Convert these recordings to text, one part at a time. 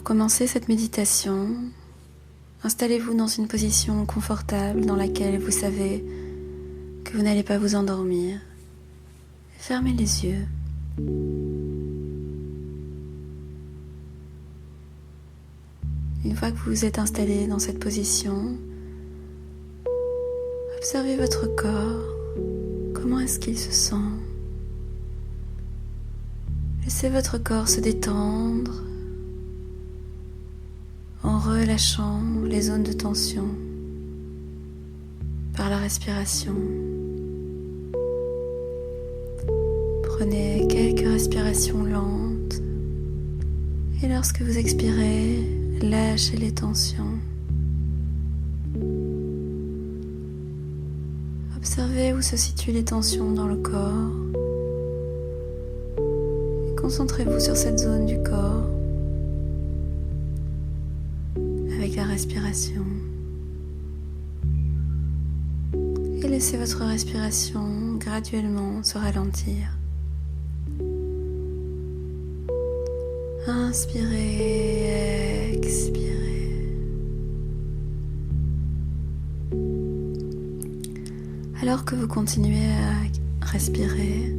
Pour commencer cette méditation, installez-vous dans une position confortable dans laquelle vous savez que vous n'allez pas vous endormir. Fermez les yeux. Une fois que vous vous êtes installé dans cette position, observez votre corps. Comment est-ce qu'il se sent? Laissez votre corps se détendre en relâchant les zones de tension par la respiration. Prenez quelques respirations lentes et lorsque vous expirez, lâchez les tensions. Observez où se situent les tensions dans le corps et concentrez-vous sur cette zone du corps avec la respiration. Et laissez votre respiration graduellement se ralentir. Inspirez, expirez. Alors que vous continuez à respirer,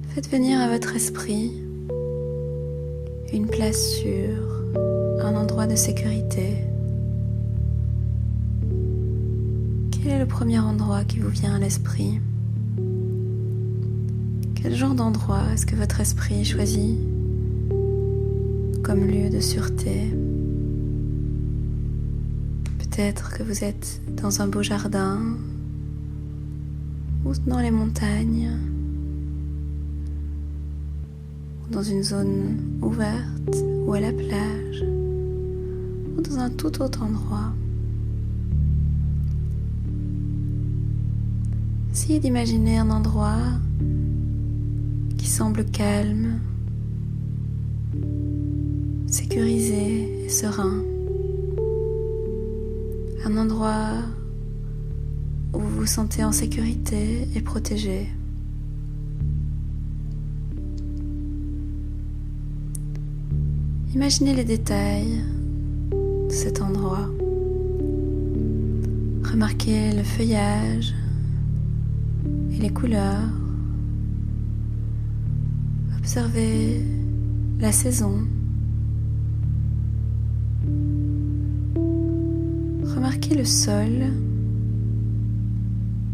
faites venir à votre esprit une place sûre, un endroit de sécurité. Quel est le premier endroit qui vous vient à l'esprit? Quel genre d'endroit est-ce que votre esprit choisit comme lieu de sûreté? Peut-être que vous êtes dans un beau jardin ou dans les montagnes ou dans une zone ouverte ou à la plage ou dans un tout autre endroit. Essayez d'imaginer un endroit qui semble calme, sécurisé et serein. Un endroit où vous vous sentez en sécurité et protégé. Imaginez les détails de cet endroit. Remarquez le feuillage et les couleurs. Observez la saison. Remarquez le sol.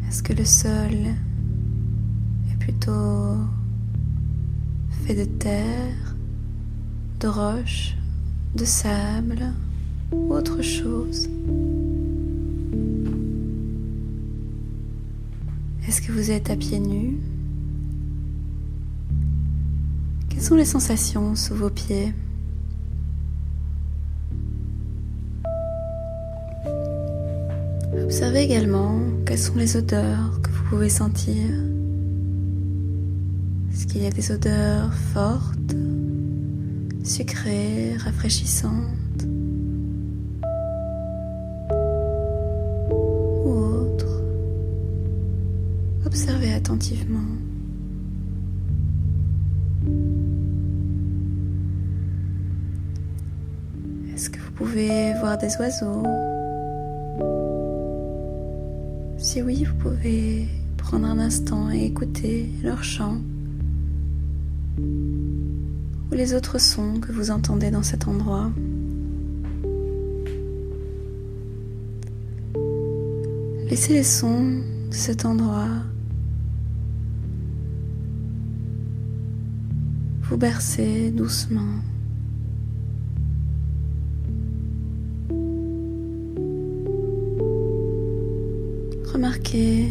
Est-ce que le sol est plutôt fait de terre, de roches, de sable ou autre chose? Est-ce que vous êtes à pieds nus? Quelles sont les sensations sous vos pieds? Observez également quelles sont les odeurs que vous pouvez sentir. Est-ce qu'il y a des odeurs fortes, sucrées, rafraîchissantes ou autres? Observez attentivement. Est-ce que vous pouvez voir des oiseaux? Si oui, vous pouvez prendre un instant et écouter leur chant ou les autres sons que vous entendez dans cet endroit. Laissez les sons de cet endroit vous bercer doucement. Remarquez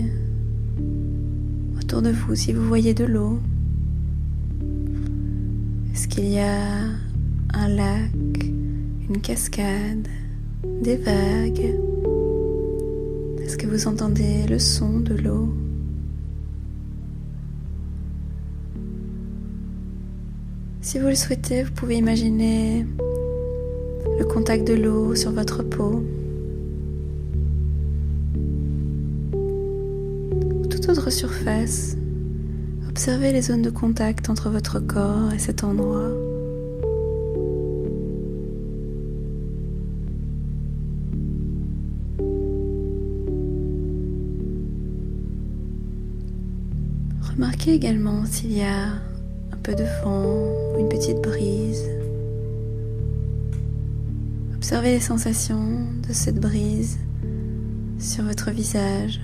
autour de vous si vous voyez de l'eau. Est-ce qu'il y a un lac, une cascade, des vagues? Est-ce que vous entendez le son de l'eau? Si vous le souhaitez, vous pouvez imaginer le contact de l'eau sur votre peau. Toute autre surface, observez les zones de contact entre votre corps et cet endroit. Remarquez également s'il y a un peu de vent ou une petite brise. Observez les sensations de cette brise sur votre visage.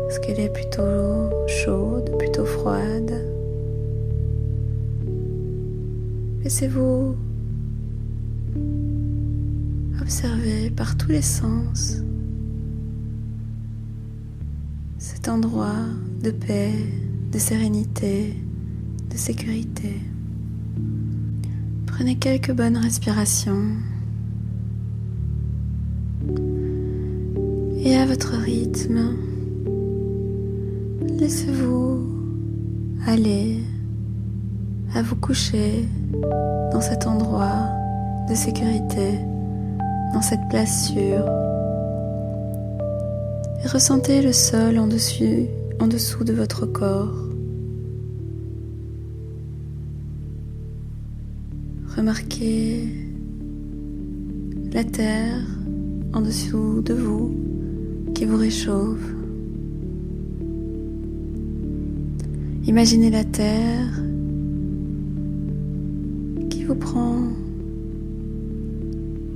Est-ce qu'elle est plutôt chaude, plutôt froide? Laissez-vous observer par tous les sens cet endroit de paix, de sérénité, de sécurité. Prenez quelques bonnes respirations et à votre rythme, laissez-vous aller à vous coucher dans cet endroit de sécurité, dans cette place sûre. Et ressentez le sol en dessous de votre corps. Remarquez la terre en dessous de vous qui vous réchauffe. Imaginez la terre qui vous prend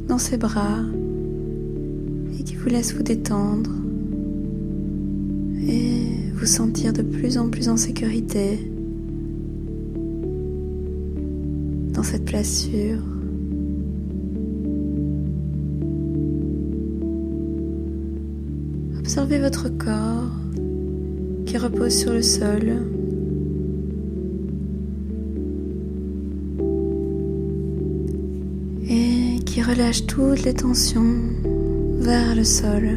dans ses bras et qui vous laisse vous détendre et vous sentir de plus en plus en sécurité dans cette place sûre. Observez votre corps qui repose sur le sol. Et qui relâche toutes les tensions vers le sol.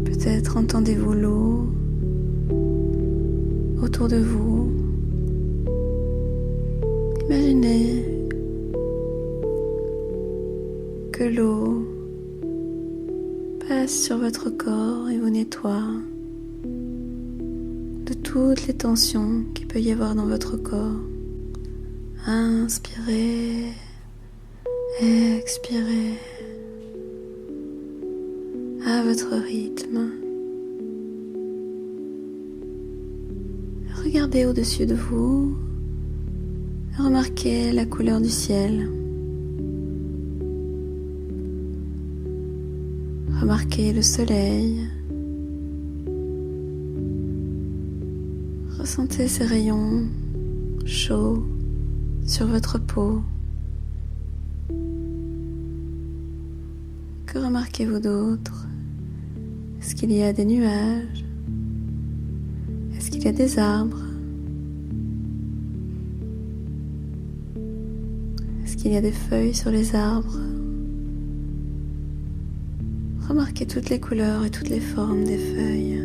Peut-être entendez-vous l'eau autour de vous. Imaginez que l'eau passe sur votre corps et vous nettoie de toutes les tensions qu'il peut y avoir dans votre corps. Inspirez, expirez à votre rythme. Regardez au-dessus de vous, remarquez la couleur du ciel. Remarquez le soleil. Ressentez ces rayons chauds sur votre peau. Que remarquez-vous d'autre? Est-ce qu'il y a des nuages? Est-ce qu'il y a des arbres? Est-ce qu'il y a des feuilles sur les arbres? Remarquez toutes les couleurs et toutes les formes des feuilles.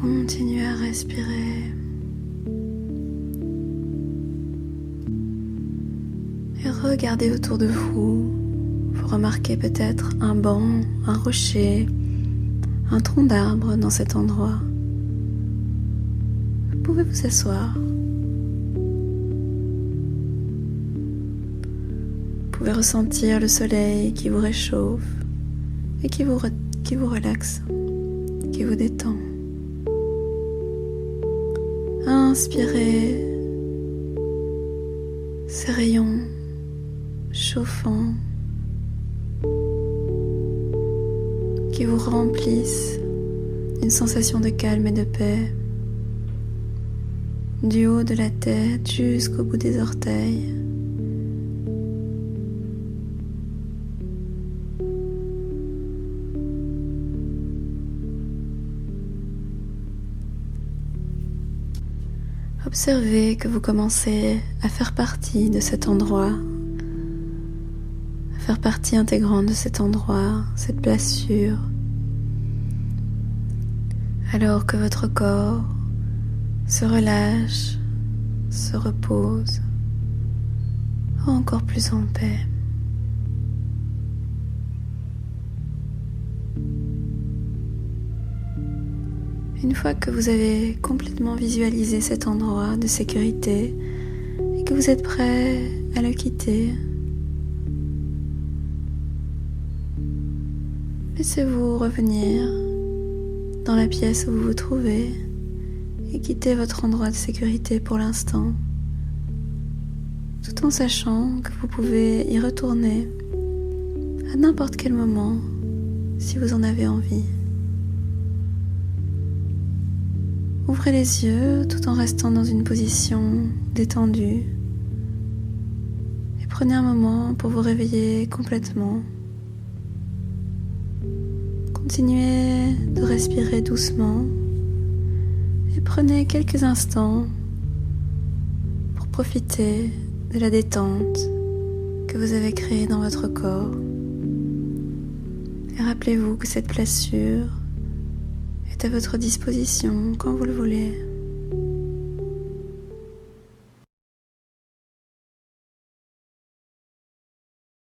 Continuez à respirer. Et regardez autour de vous. Vous remarquez peut-être un banc, un rocher, un tronc d'arbre dans cet endroit. Vous pouvez vous asseoir. Vous pouvez ressentir le soleil qui vous réchauffe et qui vous relaxe, qui vous détend. Inspirez ces rayons chauffants qui vous remplissent d'une sensation de calme et de paix, du haut de la tête jusqu'au bout des orteils. Observez que vous commencez à faire partie de cet endroit, à faire partie intégrante de cet endroit, cette place sûre, alors que votre corps se relâche, se repose, encore plus en paix. Une fois que vous avez complètement visualisé cet endroit de sécurité et que vous êtes prêt à le quitter, Laissez-vous revenir dans la pièce où vous vous trouvez et quitter votre endroit de sécurité pour l'instant, tout en sachant que vous pouvez y retourner à n'importe quel moment si vous en avez envie. Ouvrez les yeux tout en restant dans une position détendue et prenez un moment pour vous réveiller complètement. Continuez de respirer doucement et prenez quelques instants pour profiter de la détente que vous avez créée dans votre corps. Et rappelez-vous que cette place sûre est à votre disposition quand vous le voulez.